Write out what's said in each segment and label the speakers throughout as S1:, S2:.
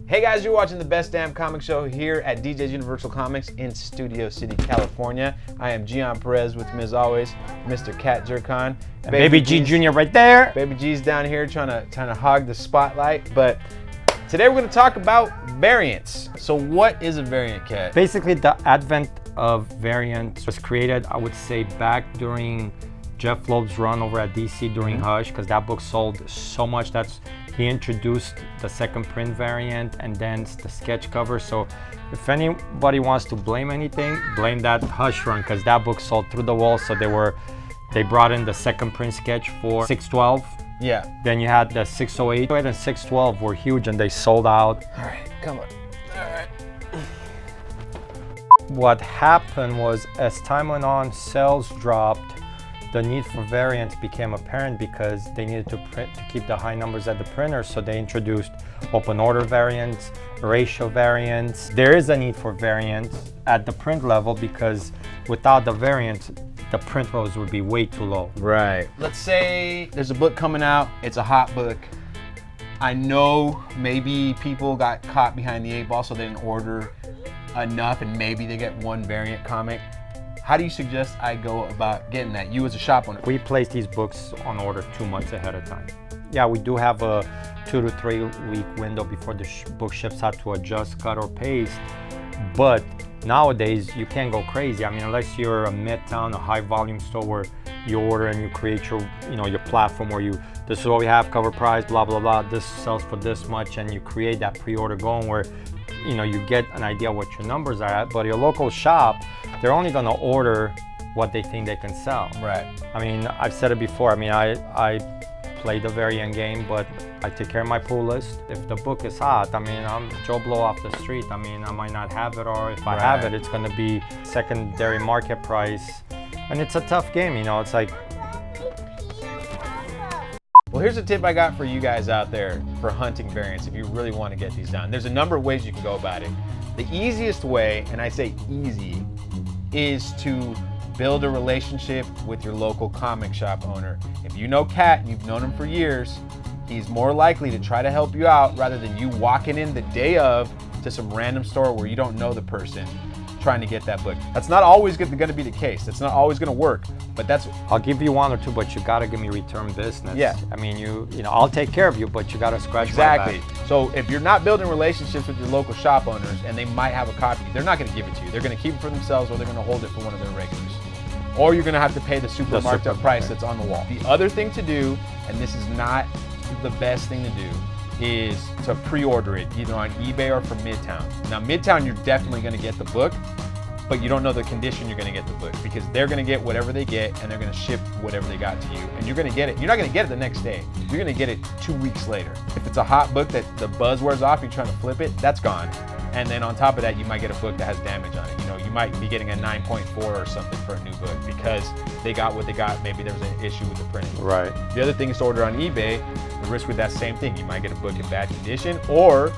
S1: Hey guys, you're watching the Best Damn Comic Show here at DJ's Universal Comics in Studio City, California. I am Gian Perez, with me as always, Mr. Cat Jercan.
S2: And Baby G Jr. right there.
S1: Baby G's down here trying to hog the spotlight. But today we're going to talk about variants. So what is a variant, Cat?
S2: Basically, the advent of variants was created, I would say, back during Jeff Loeb's run over at DC during Hush, because that book sold so much. He introduced the second print variant and then the sketch cover. So if anybody wants to blame anything, blame that Hush run, because that book sold through the wall. So they brought in the second print sketch for 612.
S1: Yeah.
S2: Then you had the 608 and 612 were huge and they sold out.
S1: All right, come on. All right.
S2: What happened was, as time went on, sales dropped. The need for variants became apparent because they needed to print to keep the high numbers at the printer. So they introduced open order variants, ratio variants. There is a need for variants at the print level because without the variants, the print rows would be way too low.
S1: Right. Let's say there's a book coming out. It's a hot book. I know maybe people got caught behind the eight ball, so they didn't order enough, and maybe they get one variant comic. How do you suggest I go about getting that, you as a shop owner?
S2: We place these books on order 2 months ahead of time. Yeah, we do have a 2 to 3 week window before the book ships out to adjust, cut, or paste. But nowadays, you can't go crazy. I mean, unless you're a midtown, a high volume store where you order and you create your platform where this is what we have, cover price, blah, blah, blah. This sells for this much, and you create that pre-order going where you get an idea what your numbers are at. But your local shop, they're only gonna order what they think they can sell.
S1: Right.
S2: I mean, I've said it before. I mean, I play the variant game, but I take care of my pull list. If the book is hot, I mean, I'm Joe Blow off the street. I mean, I might not have it, or if I have it, it's gonna be secondary market price. And it's a tough game, It's like,
S1: well, here's a tip I got for you guys out there for hunting variants if you really want to get these done. There's a number of ways you can go about it. The easiest way, and I say easy, is to build a relationship with your local comic shop owner. If you know Cat and you've known him for years, he's more likely to try to help you out rather than you walking in the day of to some random store where you don't know the person trying to get that book. That's not always going to be the case. That's not always going to work, but I'll
S2: give you 1 or 2, but you gotta give me return business.
S1: Yeah.
S2: I mean, I'll take care of you, but you gotta scratch
S1: exactly.
S2: my back.
S1: So if you're not building relationships with your local shop owners and they might have a copy, they're not going to give it to you. They're going to keep it for themselves, or they're going to hold it for one of their regulars. Or you're going to have to pay the super marked up price that's on the wall. The other thing to do, and this is not the best thing to do, is to pre-order it either on eBay or from Midtown. Now Midtown, you're definitely going to get the book, but you don't know the condition you're going to get the book, because they're going to get whatever they get and they're going to ship whatever they got to you, and you're going to get it. You're not going to get it the next day. You're going to get it 2 weeks later. If it's a hot book that the buzz wears off, you're trying to flip it, that's gone. And then on top of that, you might get a book that has damage on it. You might be getting a 9.4 or something for a new book because they got what they got. Maybe there was an issue with the printing.
S2: Right.
S1: The other thing is to order on eBay. The risk with that same thing, you might get a book in bad condition, or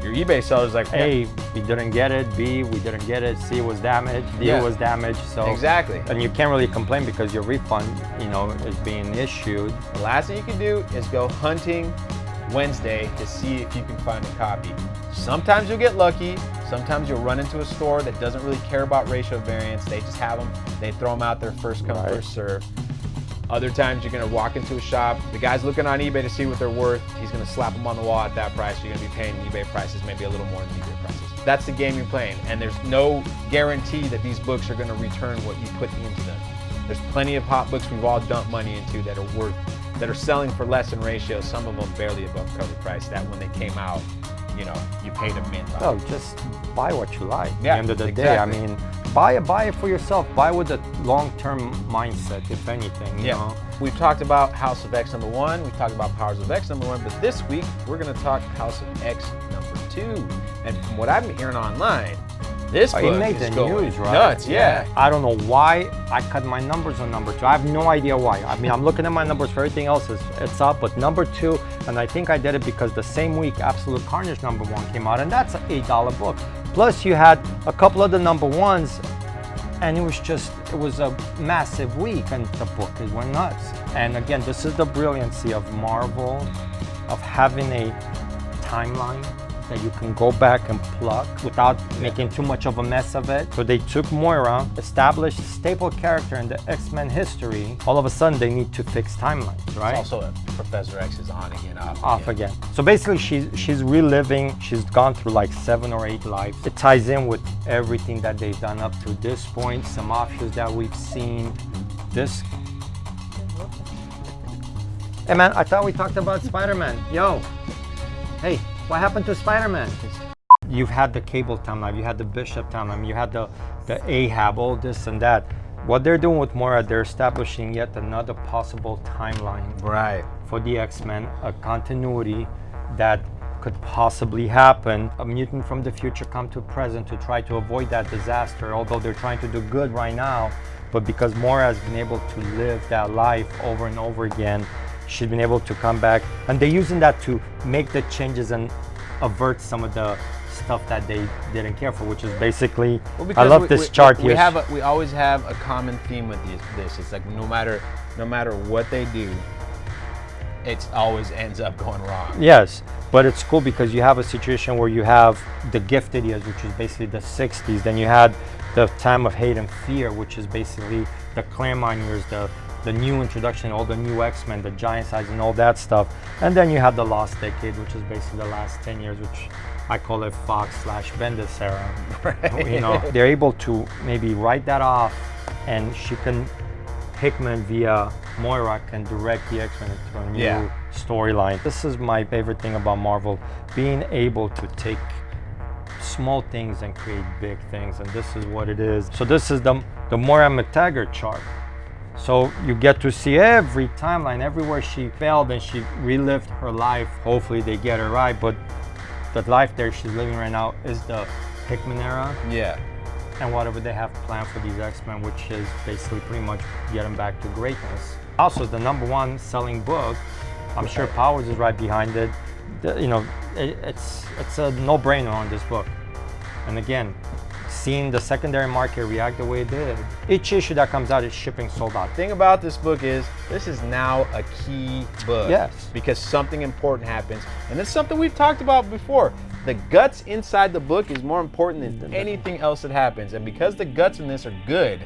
S1: your eBay seller's like,
S2: A, we didn't get it. B, we didn't get it. C, was damaged. D, was damaged. So
S1: exactly.
S2: And you can't really complain because your refund, is being issued.
S1: The last thing you can do is go hunting Wednesday to see if you can find a copy. Sometimes you'll get lucky. Sometimes you'll run into a store that doesn't really care about ratio variants. They just have them. They throw them out there first come, first serve. Other times you're going to walk into a shop. The guy's looking on eBay to see what they're worth. He's going to slap them on the wall at that price. You're going to be paying eBay prices, maybe a little more than eBay prices. That's the game you're playing. And there's no guarantee that these books are going to return what you put into them. There's plenty of hot books we've all dumped money into that are selling for less in ratio, some of them barely above cover price, that when they came out, you paid a mint.
S2: No, just buy what you like.
S1: Yeah,
S2: at the end of the
S1: exactly.
S2: day, I mean, buy it for yourself. Buy with a long-term mindset, if anything. You know?
S1: We've talked about House of X #1. We've talked about Powers of X #1. But this week, we're going to talk House of X #2. And from what I've been hearing online, this book is going news, right? Nuts, yeah.
S2: I don't know why I cut my numbers on #2. I have no idea why. I mean, I'm looking at my numbers for everything else, it's up, but #2, and I think I did it because the same week Absolute Carnage #1 came out, and that's an $8 book. Plus you had a couple of the #1s, and it was a massive week, and the book went nuts. And again, this is the brilliancy of Marvel, of having a timeline that you can go back and pluck without making too much of a mess of it. So they took Moira, established staple character in the X-Men history. All of a sudden, they need to fix timelines, right?
S1: It's also Professor X is on again,
S2: off again. So basically, she's reliving. She's gone through like 7 or 8 lives. It ties in with everything that they've done up to this point. Some offshoots that we've seen. This. Hey man, I thought we talked about Spider-Man. Yo, hey, what happened to Spider-Man? You've had the Cable timeline, you had the Bishop timeline, you had the Ahab, all this and that. What they're doing with Moira, they're establishing yet another possible timeline for the X-Men, a continuity that could possibly happen. A mutant from the future come to present to try to avoid that disaster, although they're trying to do good right now. But because Moira has been able to live that life over and over again, she's been able to come back. And they're using that to make the changes and avert some of the stuff that they didn't care for, which is basically, I love this chart here.
S1: We always have a common theme with this. It's like no matter what they do, it always ends up going wrong.
S2: Yes, but it's cool because you have a situation where you have the Gifted years, which is basically the 60s. Then you had the time of hate and fear, which is basically the Claremont years, the new introduction, all the new X-Men, the giant size and all that stuff. And then you have the Lost Decade, which is basically the last 10 years, which I call it Fox/Bendis era.
S1: Right.
S2: You know, they're able to maybe write that off, and Hickman via Moira can direct the X-Men into a new storyline. This is my favorite thing about Marvel, being able to take small things and create big things, and this is what it is. So this is the Moira McTaggart chart. So you get to see every timeline, everywhere she failed and she relived her life. Hopefully they get it right, but the life there she's living right now is the Hickman era.
S1: Yeah.
S2: And whatever they have planned for these X-Men, which is basically pretty much get them back to greatness. Also, the #1 selling book. I'm sure Powers is right behind it. It's a no-brainer on this book. And again, seeing the secondary market react the way it did, each issue that comes out is shipping sold out.
S1: The thing about this book is, this is now a key book.
S2: Yes.
S1: Because something important happens. And it's something we've talked about before. The guts inside the book is more important than anything else that happens. And because the guts in this are good,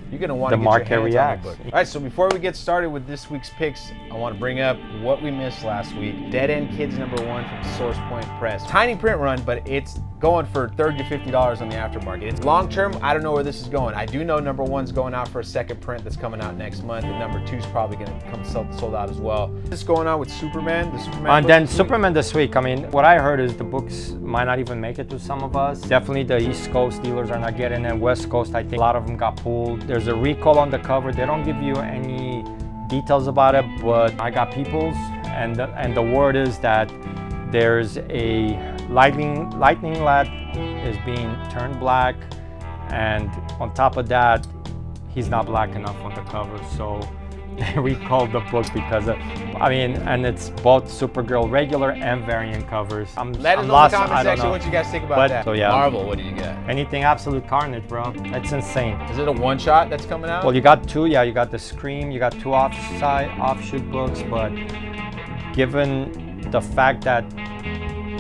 S1: you're going to want to get your hands on the book. All right, so before we get started with this week's picks, I want to bring up what we missed last week. Dead End Kids #1 from Source Point Press. Tiny print run, but it's going for $30 to $50 on the aftermarket. It's long term, I don't know where this is going. I do know #1's going out for a second print that's coming out next month, and #2's probably going to come sold out as well. What's going on with Superman? The Superman
S2: and then Superman this week. I mean, what I heard is the books might not even make it to some of us. Definitely the East Coast dealers are not getting it. West Coast, I think a lot of them got pulled. There's a recall on the cover. They don't give you any details about it, but I got people's, and the word is that there's a lightning lad is being turned black, and on top of that, he's not black enough on the cover. So they recalled the book because and it's both Supergirl regular and variant covers.
S1: Let us know in the comment section what you guys think about that.
S2: So yeah,
S1: Marvel, what do you got?
S2: Anything Absolute Carnage, bro. That's insane.
S1: Is it a one-shot that's coming out?
S2: Well, you got 2. Yeah, you got the Scream. You got 2 offshoot books, but given the fact that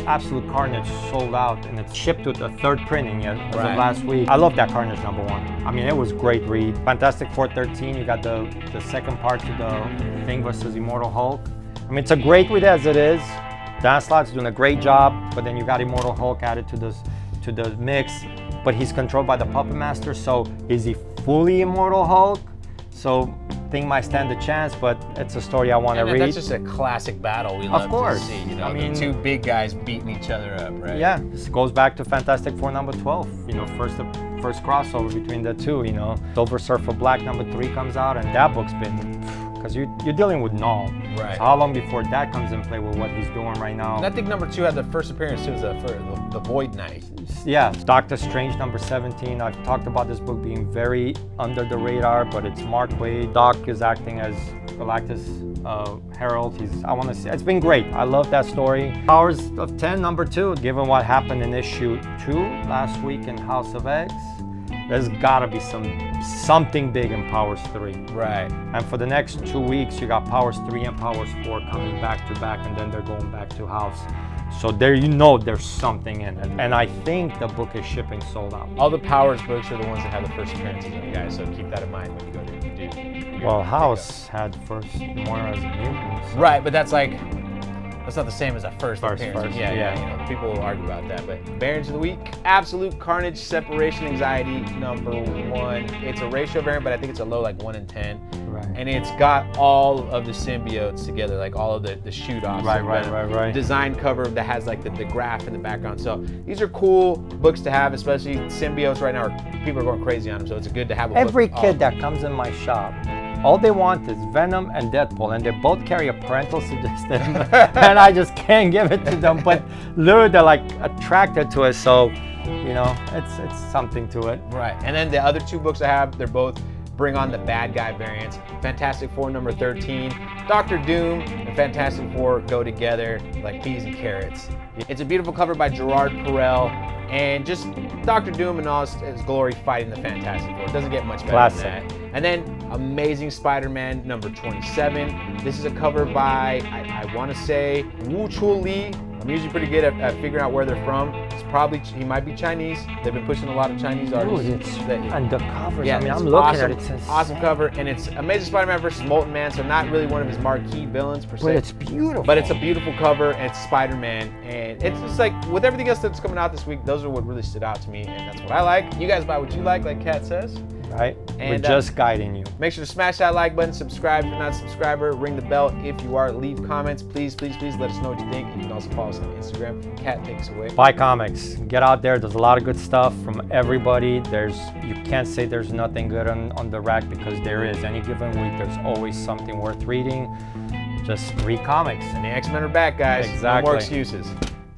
S2: Absolute Carnage sold out and it's shipped with a 3rd printing as of last week. I love that Carnage #1. I mean, it was a great read. Fantastic 413, you got the second part to the Thing versus Immortal Hulk. I mean, it's a great read as it is. Dan Slott's doing a great job, but then you got Immortal Hulk added to the mix, but he's controlled by the Puppet Master, so is he fully Immortal Hulk? So Thing might stand a chance, but it's a story I want to read.
S1: That's just a classic battle we love to see. You know,
S2: I mean,
S1: the 2 big guys beating each other up, right?
S2: Yeah, this goes back to Fantastic Four #12. You know, first crossover between the 2. You know, Silver Surfer Black #3 comes out, and that book's been, because you're dealing with Null.
S1: Right.
S2: So how long before that comes in play with what he's doing right now?
S1: And I think #2 had the first appearance too, the Void Knight.
S2: Yeah, Doctor Strange #17. I've talked about this book being very under the radar, but it's Mark Waid. Doc is acting as Galactus Herald. It's been great. I love that story. Powers of 10 #2. Given what happened in issue 2 last week in House of X, there's gotta be something big in Powers 3.
S1: Right.
S2: And for the next 2 weeks, you got Powers 3 and Powers 4 coming back to back, and then they're going back to House. So there, you know, there's something in it. And I think the book is shipping sold out.
S1: All the Powers books are the ones that have the first appearances of the guys, so keep that in mind when you go to do.
S2: Well, House had first more as a mutant. So.
S1: Right, but that's not the same as a first appearance.
S2: Yeah.
S1: You know, people will argue about that. But variants of the week: Absolute Carnage, Separation Anxiety, number 1. It's a ratio variant, but I think it's a low, like 1 in 10.
S2: Right.
S1: And it's got all of the symbiotes together, like all of the shoot-offs.
S2: Right.
S1: Design cover that has like the graph in the background. So these are cool books to have, especially symbiotes right now. People are going crazy on them, so it's good to have a book.
S2: Every kid that comes in my shop, all they want is Venom and Deadpool, and they both carry a parental suggested, and I just can't give it to them. But literally, they're like attracted to it, so you know, it's something to it.
S1: Right. And then the other 2 books I have, they're both Bring On the Bad Guy variants. Fantastic Four number 13, Doctor Doom and Fantastic Four go together like peas and carrots. It's a beautiful cover by Gerard Perel, and just Doctor Doom in all his glory fighting the Fantastic Four. It doesn't get much better than that. And then Amazing Spider-Man number 27. This is a cover by, I want to say, Wu Chul Lee. I'm usually pretty good at figuring out where they're from. He might be Chinese. They've been pushing a lot of Chinese artists.
S2: And the covers,
S1: yeah,
S2: I mean, I'm looking
S1: awesome,
S2: at it. It's
S1: awesome cover, and it's Amazing Spider-Man versus Molten Man, so not really one of his marquee villains per se.
S2: But it's beautiful.
S1: But it's a beautiful cover, and it's Spider-Man, and it's just like, with everything else that's coming out this week, those are what really stood out to me, and that's what I like. You guys buy what you like Cat says.
S2: Right?
S1: And,
S2: we're just guiding you.
S1: Make sure to smash that like button, subscribe if you're not a subscriber, ring the bell if you are, leave comments. Please let us know what you think. You can also follow us on Instagram. Cat, take us away.
S2: Buy comics. Get out there. There's a lot of good stuff from everybody. You can't say there's nothing good on the rack, because there is. Any given week, there's always something worth reading. Just read comics.
S1: And the X-Men are back, guys.
S2: Exactly.
S1: No more excuses.